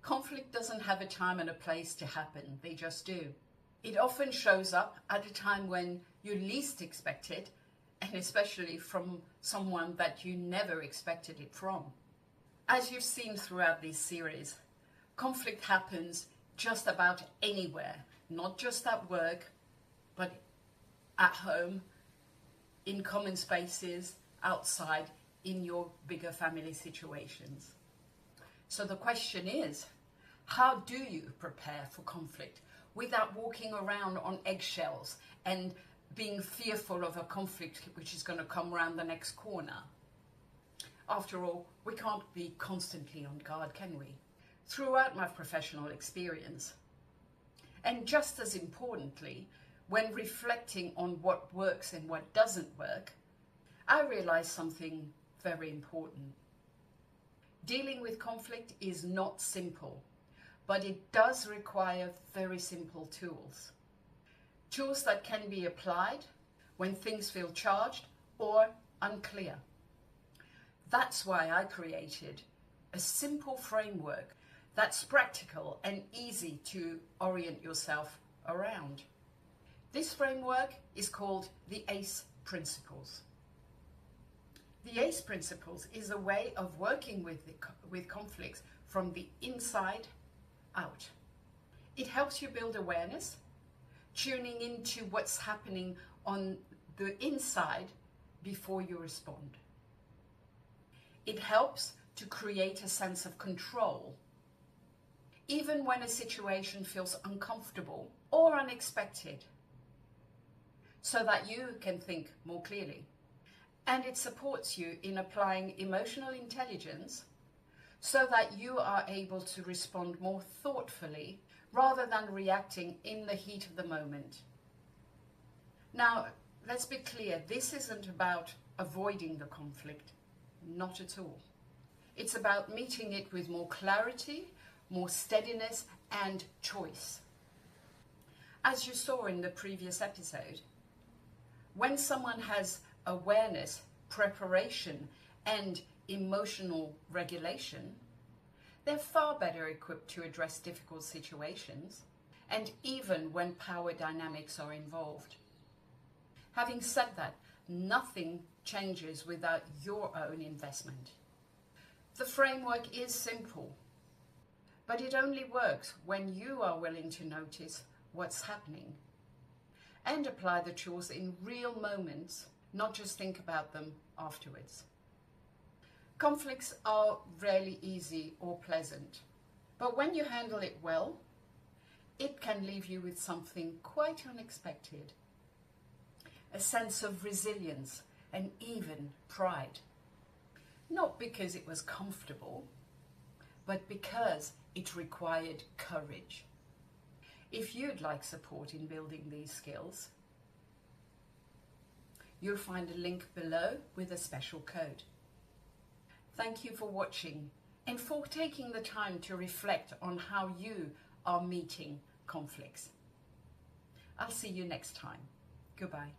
Conflict doesn't have a time and a place to happen, they just do. It often shows up at a time when you least expect it, and especially from someone that you never expected it from. As you've seen throughout this series, conflict happens just about anywhere, not just at work, but at home, in common spaces, outside, in your bigger family situations. So the question is, how do you prepare for conflict without walking around on eggshells and being fearful of a conflict which is going to come around the next corner? After all, we can't be constantly on guard, can we? Throughout my professional experience, and just as importantly, when reflecting on what works and what doesn't work, I realized something very important. Dealing with conflict is not simple, but it does require very simple tools. Tools that can be applied when things feel charged or unclear. That's why I created a simple framework that's practical and easy to orient yourself around. This framework is called the A.C.E. principles. The A.C.E. principles is a way of working with conflicts from the inside out. It helps you build awareness, tuning into what's happening on the inside before you respond. It helps to create a sense of control, even when a situation feels uncomfortable or unexpected, so that you can think more clearly. And it supports you in applying emotional intelligence so that you are able to respond more thoughtfully rather than reacting in the heat of the moment. Now, let's be clear, this isn't about avoiding the conflict, not at all. It's about meeting it with more clarity, more steadiness and choice. As you saw in the previous episode, when someone has awareness, preparation and emotional regulation, they're far better equipped to address difficult situations, and even when power dynamics are involved. Having said that, nothing changes without your own investment. The framework is simple, but it only works when you are willing to notice what's happening and apply the tools in real moments, not just think about them afterwards. Conflicts are rarely easy or pleasant, but when you handle it well, it can leave you with something quite unexpected. A sense of resilience and even pride. Not because it was comfortable, but because it required courage. If you'd like support in building these skills, you'll find a link below with a special code. Thank you for watching and for taking the time to reflect on how you are meeting conflicts. I'll see you next time. Goodbye.